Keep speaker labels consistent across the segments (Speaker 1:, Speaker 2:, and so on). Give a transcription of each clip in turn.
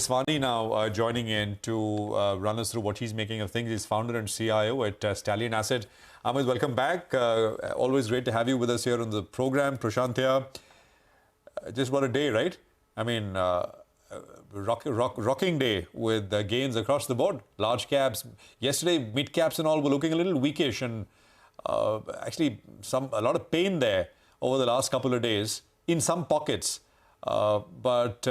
Speaker 1: Jeswani now joining in to run us through what he's making of things. He's founder and CIO at Stallion Asset. Amit, welcome back. Always great to have you with us here on the program. Prashant here. Just what a day, right? I mean, rocking day with gains across the board. Large caps. Yesterday, mid caps and all were looking a little weakish, and actually a lot of pain there over the last couple of days in some pockets. But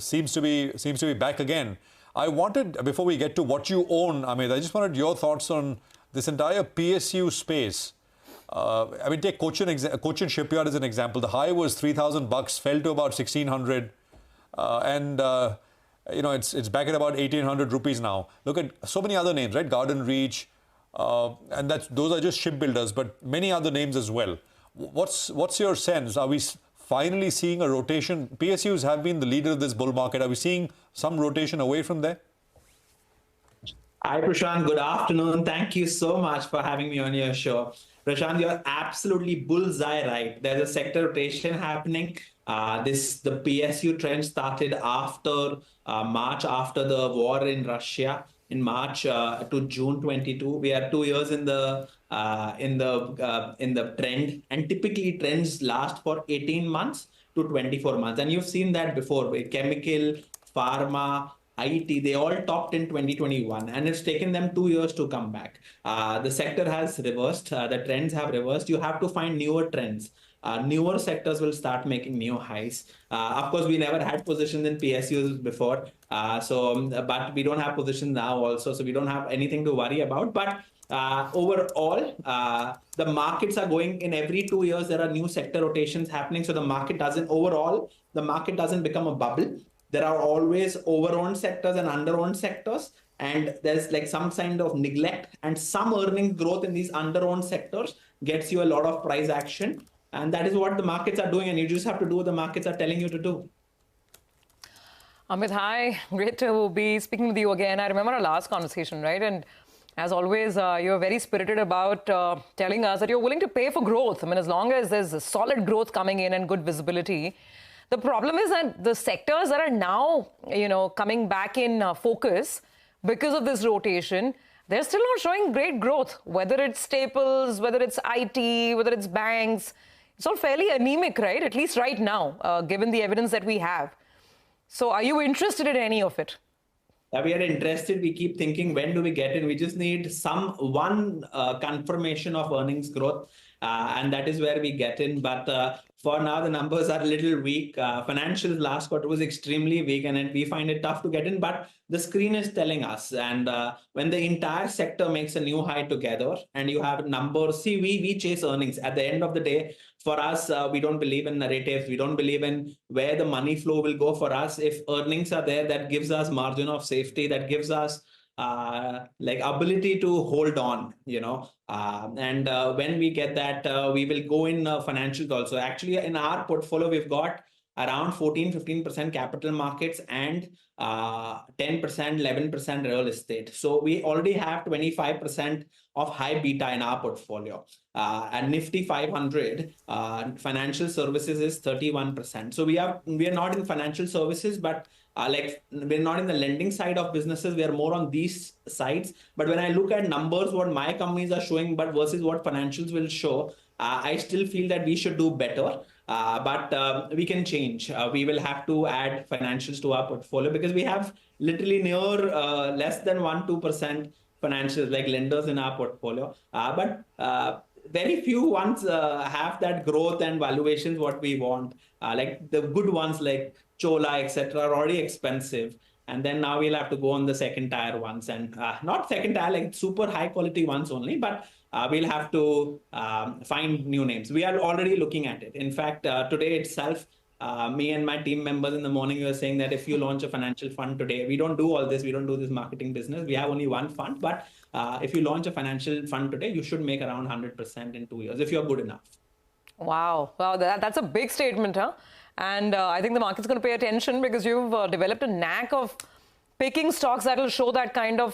Speaker 1: seems to be back again. I wanted, before we get to what you own, Amit, I just wanted your thoughts on this entire PSU space. I mean, take Cochin Shipyard as an example. The high was $3,000, fell to about 1,600, and you know, it's back at about 1,800 rupees now. Look at so many other names, right? Garden Reach, and those are just shipbuilders, but many other names as well. What's your sense? Are we finally seeing a rotation? PSUs have been the leader of this bull market. Are we seeing some rotation away from there?
Speaker 2: Hi, Prashant. Good afternoon. Thank you so much for having me on your show. Prashant, you're absolutely bullseye right. There's a sector rotation happening. The PSU trend started after March, after the war in Russia. In March to June 22, we are 2 years in the trend, and typically trends last for 18 months to 24 months. And you've seen that before with chemical, pharma, IT, they all topped in 2021, and it's taken them 2 years to come back. The sector has reversed. The trends have reversed. You have to find newer trends. Newer sectors will start making new highs. Of course, we never had positions in PSUs before, but we don't have positions now also, so we don't have anything to worry about. But overall, the markets are going in every 2 years. There are new sector rotations happening, so the market doesn't become a bubble. There are always over-owned sectors and under-owned sectors, and there's like some kind of neglect, and some earnings growth in these under-owned sectors gets you a lot of price action. And that is what the markets are doing, and you just have to do what the markets are telling you to do.
Speaker 3: Amit, hi. Great to be speaking with you again. I remember our last conversation, right? And as always, you're very spirited about telling us that you're willing to pay for growth. I mean, as long as there's a solid growth coming in and good visibility. The problem is that the sectors that are now, coming back in focus because of this rotation, they're still not showing great growth, whether it's staples, whether it's IT, whether it's banks. It's all fairly anemic, right? At least right now, given the evidence that we have. So are you interested in any of it?
Speaker 2: We are interested. We keep thinking, when do we get in? We just need one confirmation of earnings growth. And that is where we get in. But for now, the numbers are a little weak. Financials last quarter was extremely weak, and we find it tough to get in. But the screen is telling us. And when the entire sector makes a new high together and you have numbers, see, we chase earnings. At the end of the day, for us, we don't believe in narratives. We don't believe in where the money flow will go for us. If earnings are there, that gives us margin of safety, that gives us ability to hold on, and when we get that, we will go in financials also. Actually, in our portfolio, we've got around 14-15% capital markets and 10%, 11% real estate. So we already have 25% of high beta in our portfolio. And Nifty 500 financial services is 31%. So we are not in financial services, but we're not in the lending side of businesses. We are more on these sides. But when I look at numbers, what my companies are showing, but versus what financials will show, I still feel that we should do better. But we can change. We will have to add financials to our portfolio because we have literally near less than 1-2% financials like lenders in our portfolio. But very few ones have that growth and valuations what we want. Like the good ones like Chola, etc., are already expensive. And then now we'll have to go on the second tier ones, and not second tier, like super high quality ones only, but we'll have to find new names. We are already looking at it. In fact, today itself, me and my team members in the morning, we were saying that if you launch a financial fund today, we don't do all this. We don't do this marketing business. We have only one fund. But if you launch a financial fund today, you should make around 100% in 2 years if you're good enough.
Speaker 3: Wow. Wow. That's a big statement, huh? And I think the market's going to pay attention because you've developed a knack of picking stocks that will show that kind of,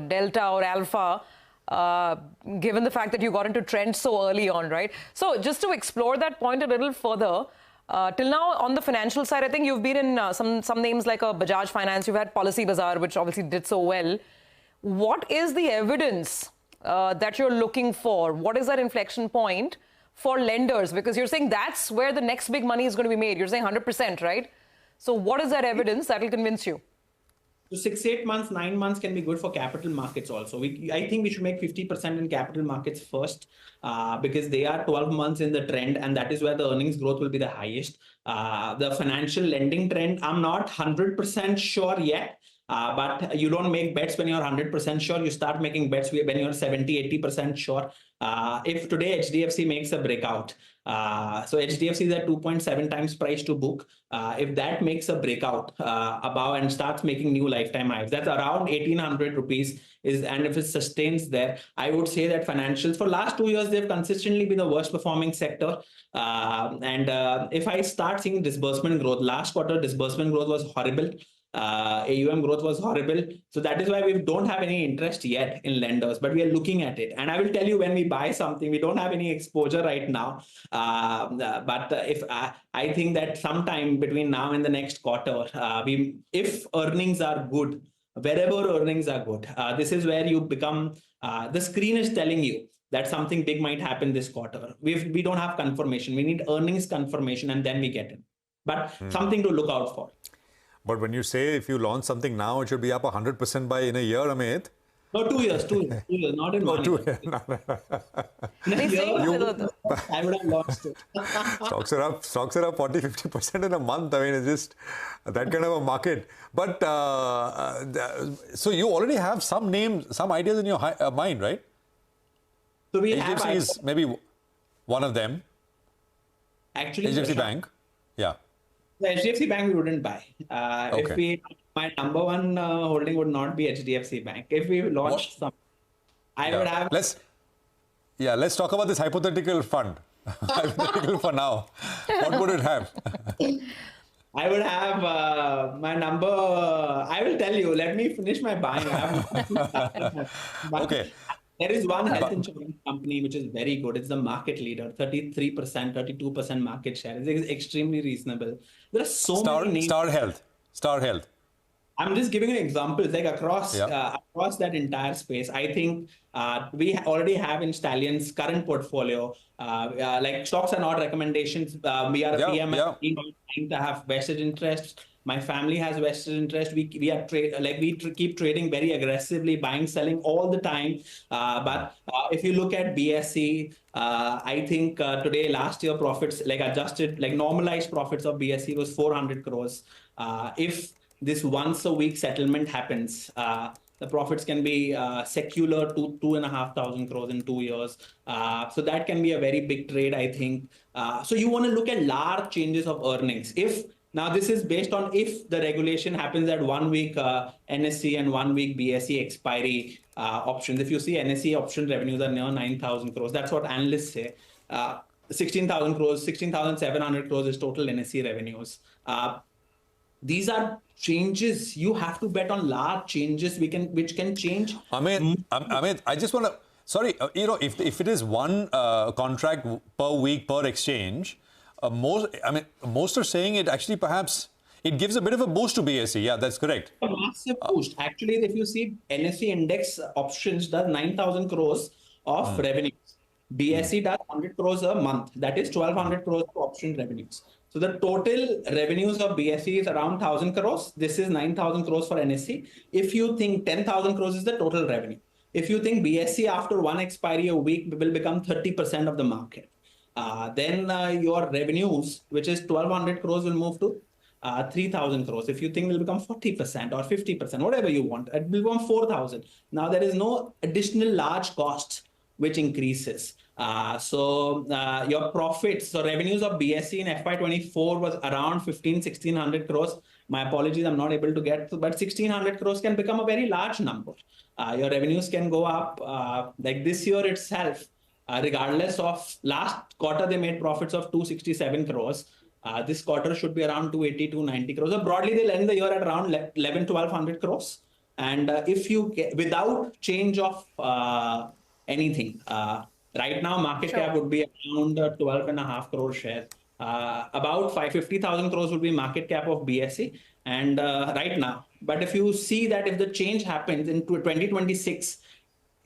Speaker 3: delta or alpha, given the fact that you got into trends so early on, right? So just to explore that point a little further, Till now, on the financial side, I think you've been in some names like Bajaj Finance. You've had Policy Bazaar, which obviously did so well. What is the evidence that you're looking for? What is that inflection point for lenders? Because you're saying that's where the next big money is going to be made. You're saying 100%, right? So what is that evidence that will convince you?
Speaker 2: So 6-8 months, 9 months can be good for capital markets also. I think we should make 50% in capital markets first because they are 12 months in the trend, and that is where the earnings growth will be the highest. The financial lending trend, I'm not 100% sure yet. But you don't make bets when you're 100% sure. You start making bets when you're 70-80% sure. If today HDFC makes a breakout, so HDFC is at 2.7 times price to book. If that makes a breakout above and starts making new lifetime highs, that's around 1,800 rupees. And if it sustains there, I would say that financials for last 2 years, they've consistently been the worst performing sector. If I start seeing disbursement growth, last quarter disbursement growth was horrible. AUM growth was horrible. So that is why we don't have any interest yet in lenders, but we are looking at it. And I will tell you, when we buy something, we don't have any exposure right now. If I think that sometime between now and the next quarter, if earnings are good, wherever earnings are good, this is where you become, the screen is telling you that something big might happen this quarter. We don't have confirmation. We need earnings confirmation, and then we get it. But something to look out for.
Speaker 1: But when you say if you launch something now, it should be up 100% by in a year, Amit.
Speaker 2: No, 2 years, 2 years, 2 years, not in 1 year. In a year, I would have launched it.
Speaker 1: Stocks are up 40-50% in a month. I mean, it's just that kind of a market. But so you already have some names, some ideas in your mind, right?
Speaker 2: So we
Speaker 1: HDFC
Speaker 2: have
Speaker 1: is maybe one of them.
Speaker 2: Actually,
Speaker 1: HDFC Bank, yeah.
Speaker 2: The HDFC Bank we wouldn't buy.
Speaker 1: Okay.
Speaker 2: My number one holding would not be HDFC Bank. If we launched some, I would have.
Speaker 1: Let's talk about this hypothetical fund. Hypothetical for now. What would it have?
Speaker 2: I would have my number. I will tell you. Let me finish my buying.
Speaker 1: Okay.
Speaker 2: There is one health insurance company which is very good. It's the market leader, 33%, 32% market share. It's extremely reasonable. There are so many names.
Speaker 1: Star Health.
Speaker 2: I'm just giving you examples like across that entire space. I think we already have in Stallion's current portfolio, like stocks are not recommendations. We are a PMS team trying to have vested interests. My family has vested interest. We keep trading very aggressively, buying, selling all the time. But if you look at BSE, I think today, last year profits, like adjusted, like normalized profits of BSE was 400 crores. If this once a week settlement happens, the profits can be secular to 2,500 crores in 2 years. So that can be a very big trade, I think. So you want to look at large changes of earnings. Now, this is based on if the regulation happens at 1 week NSE and 1 week BSE expiry options. If you see NSE option revenues are near 9,000 crores. That's what analysts say. 16,000 crores, 16,700 crores is total NSE revenues. These are changes. You have to bet on large changes which can change.
Speaker 1: Amit, I just want to, sorry, if it is one contract per week per exchange, most are saying it actually perhaps it gives a bit of a boost to BSE. Yeah, that's correct.
Speaker 2: A massive boost. Actually, if you see NSE index options does 9,000 crores of revenues. BSE does 100 crores a month. That is 1,200 crores of option revenues. So the total revenues of BSE is around 1,000 crores. This is 9,000 crores for NSE. If you think 10,000 crores is the total revenue. If you think BSE after one expiry a week will become 30% of the market, then your revenues, which is 1,200 crores, will move to 3,000 crores. If you think will become 40% or 50%, whatever you want, it will become 4,000. Now there is no additional large cost which increases. So your profits, so revenues of BSE in FY24 was around 1,600 crores. My apologies, I'm not able to get to, but 1,600 crores can become a very large number. Your revenues can go up like this year itself. Regardless of last quarter, they made profits of 267 crores. This quarter should be around 280, 290 crores. So broadly, they'll end the year at around 1,100-1,200 crores. And if you get, without change of anything, right now market cap would be around 12.5 crore shares. About 550,000 crores will be market cap of BSE and right now. But if you see that if the change happens in 2026,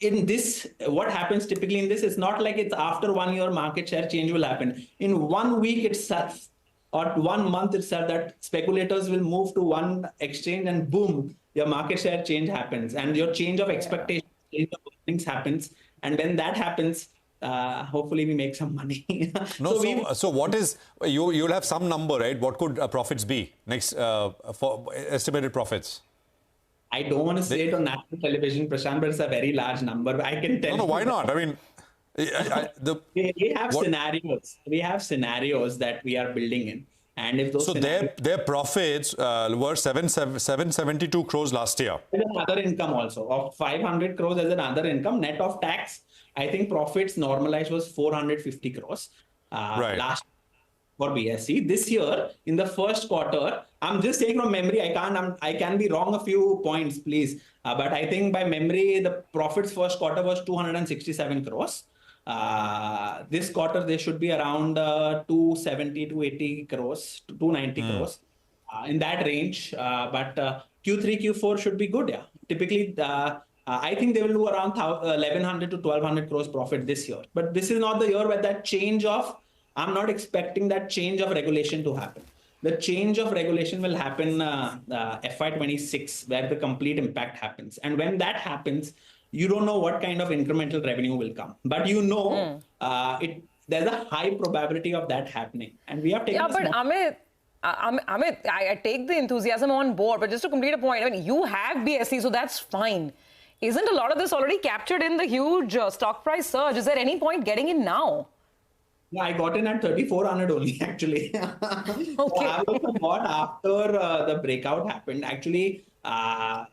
Speaker 2: in this, what happens typically in this is not like it's after 1 year market share change will happen. In 1 week itself or 1 month itself, that speculators will move to one exchange and boom, your market share change happens and your change of expectation, change of earnings happens. And when that happens, hopefully we make some money.
Speaker 1: No, so what is, you'll have some number, right? What could profits be next for estimated profits?
Speaker 2: I don't want to say it on national television, Prashant, but it's a very large number. I can tell.
Speaker 1: No, why not? I mean,
Speaker 2: we have scenarios. We have scenarios that we are building in, and if those
Speaker 1: their profits were 772 crores last year.
Speaker 2: There's another income also of 500 crores as another income net of tax. I think profits normalized was 450 crores last for BSE. This year, in the first quarter, I'm just saying from memory, I can be wrong a few points, please. But I think by memory, the profits first quarter was 267 crores. This quarter, they should be around 270, 280 crores, 290 crores, in that range. But Q3, Q4 should be good, yeah. Typically, I think they will do around 1,100 to 1,200 crores profit this year. But this is not the year where that change of, I'm not expecting that change of regulation to happen. The change of regulation will happen FY26, where the complete impact happens. And when that happens, you don't know what kind of incremental revenue will come. But you know, there's a high probability of that happening. And we have taken
Speaker 3: Amit, I take the enthusiasm on board, but just to complete a point, I mean, you have BSE, so that's fine. Isn't a lot of this already captured in the huge stock price surge? Is there any point getting in now?
Speaker 2: Yeah, I got in at 3,400 only, actually.
Speaker 3: Okay.
Speaker 2: So I was bought after the breakout happened. Actually, the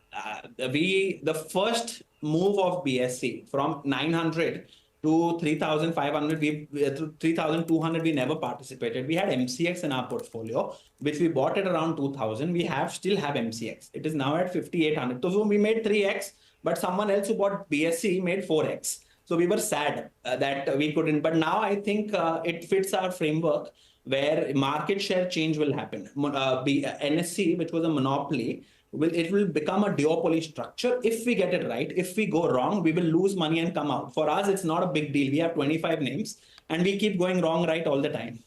Speaker 2: first move of BSE from 900 to 3,500, 3,200, we never participated. We had MCX in our portfolio, which we bought at around 2,000. We still have MCX. It is now at 5,800. So we made 3x, but someone else who bought BSE made 4x. So we were sad that we couldn't. But now I think it fits our framework where market share change will happen. NSE, which was a monopoly, it will become a duopoly structure. If we get it right, if we go wrong, we will lose money and come out. For us, it's not a big deal. We have 25 names and we keep going wrong, right all the time.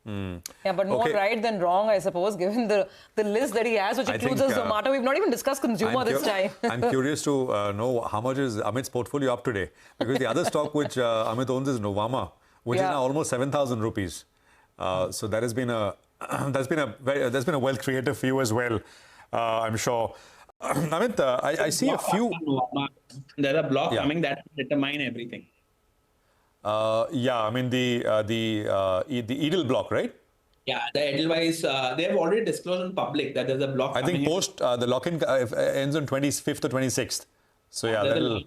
Speaker 3: Yeah, but more right than wrong, I suppose, given the list that he has, which includes Zomato. We've not even discussed consumer this time.
Speaker 1: I'm curious to know how much is Amit's portfolio up today? Because the other stock which Amit owns is Nuvama, which is now almost 7,000 rupees. So that has been that's been a wealth creator for you as well, I'm sure. Amit, I see a few.
Speaker 2: There's a block coming that will determine everything.
Speaker 1: Yeah, I mean the Edel block, right?
Speaker 2: Yeah, the Edelweiss, they have already disclosed in public that there's a block.
Speaker 1: I think post the lock-in ends on 25th or 26th. So yeah, that'll.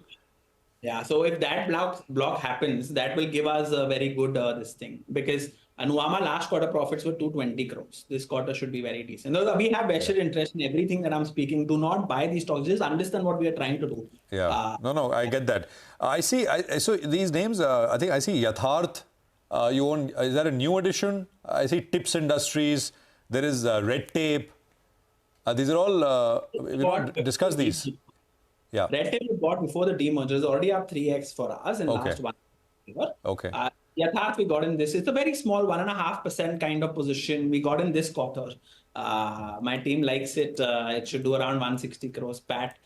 Speaker 2: Yeah, so if that block happens, that will give us a very good this thing, because Nuvama last quarter profits were 220 crores. This quarter should be very decent. We have vested interest in everything that I'm speaking. Do not buy these stocks. Just understand what we are trying to do.
Speaker 1: Yeah. No, I get that. I see. So these names, I think I see Yatharth. You own, is that a new addition? I see Tips Industries. There is Red Tape. These are all, we don't discuss these. Yeah.
Speaker 2: Red Tape we bought before the demergers already up 3x for us in last 1 year.
Speaker 1: Okay.
Speaker 2: Yatharth we got in this. It's a very small 1.5% kind of position. We got in this quarter. My team likes it. It should do around 160 crores PAT.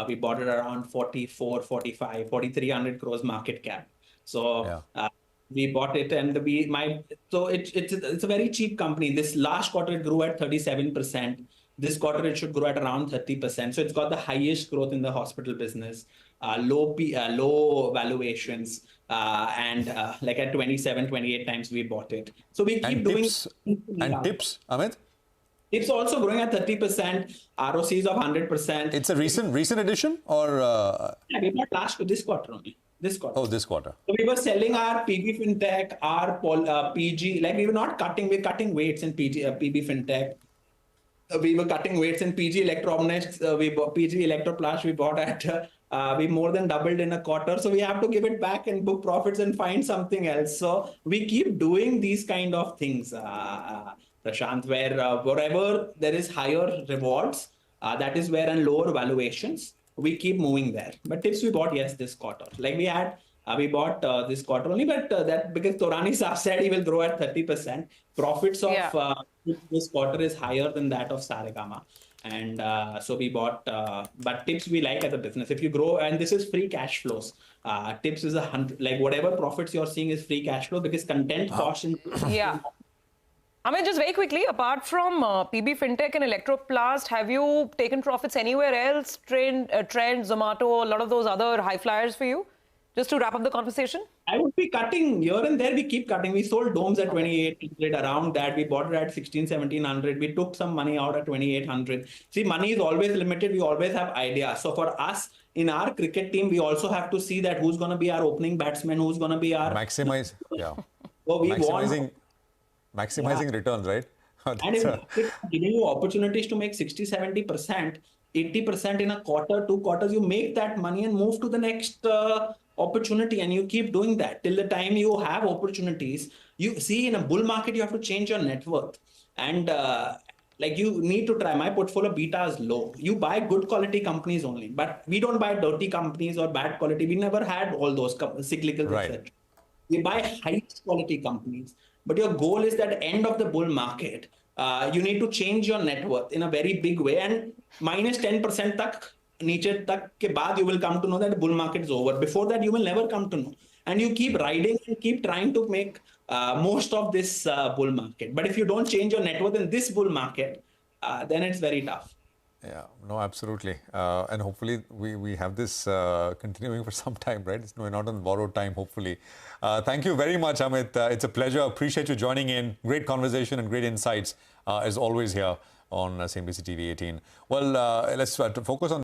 Speaker 2: We bought it around 44, 45, 4,300 crores market cap. So we bought it, and it's a very cheap company. This last quarter it grew at 37%. This quarter it should grow at around 30%. So it's got the highest growth in the hospital business, low valuations, and like at 27, 28 times we bought it. So we keep doing.
Speaker 1: And Tips, Amit?
Speaker 2: Tips also growing at 30%, ROCs of 100%.
Speaker 1: It's a recent addition, or?
Speaker 2: Yeah, we bought this quarter only. This quarter.
Speaker 1: Oh, this quarter.
Speaker 2: So we were selling our PB Fintech, our PG, like we were not cutting, we're cutting weights in PB Fintech. We were cutting weights in PG Electronics, PG Electroplast we bought at We more than doubled in a quarter. So we have to give it back and book profits and find something else. So we keep doing these kind of things, Prashant, where wherever there is higher rewards, that is where, and lower valuations, we keep moving there. But tips we bought, yes, this quarter. Like we bought this quarter only, but that because Torani Saab said he will grow at 30%. Profits of this quarter is higher than that of Saregama. And so we bought, but tips we like as a business. If you grow, and this is free cash flows. Tips is like whatever profits you're seeing is free cash flow because content cost.
Speaker 3: Yeah. I mean, just very quickly, apart from PB Fintech and Electroplast, have you taken profits anywhere else? Trend, Zomato, a lot of those other high flyers for you? Just to wrap up the conversation.
Speaker 2: I would be cutting here and there. We keep cutting. We sold Domes at 2,800. Around that, we bought it at 16, 1,700. We took some money out at 2,800. See, money is always limited. We always have ideas. So for us, in our cricket team, we also have to see that who's going to be our opening batsman, who's going to be our...
Speaker 1: Maximize, yeah.
Speaker 2: So we
Speaker 1: Maximizing returns, right?
Speaker 2: And if it's giving you opportunities to make 60, 70%, 80% in a quarter, 2 quarters, you make that money and move to the next opportunity, and you keep doing that till the time you have opportunities. You see, in a bull market, you have to change your net worth. And like you need to try. My portfolio beta is low. You buy good quality companies only, but we don't buy dirty companies or bad quality. We never had all those cyclical, etc. We buy high quality companies. But your goal is that end of the bull market, you need to change your net worth in a very big way, and minus 10% tak, niche tak ke baad, you will come to know that the bull market is over. Before that, you will never come to know. And you keep riding and keep trying to make most of this bull market. But if you don't change your net worth in this bull market, then it's very tough.
Speaker 1: Yeah, no, absolutely. And hopefully we have this continuing for some time, right? We're not on borrowed time, hopefully. Thank you very much, Amit. It's a pleasure. Appreciate you joining in. Great conversation and great insights, as always, here on CNBC TV 18. Well, let's focus on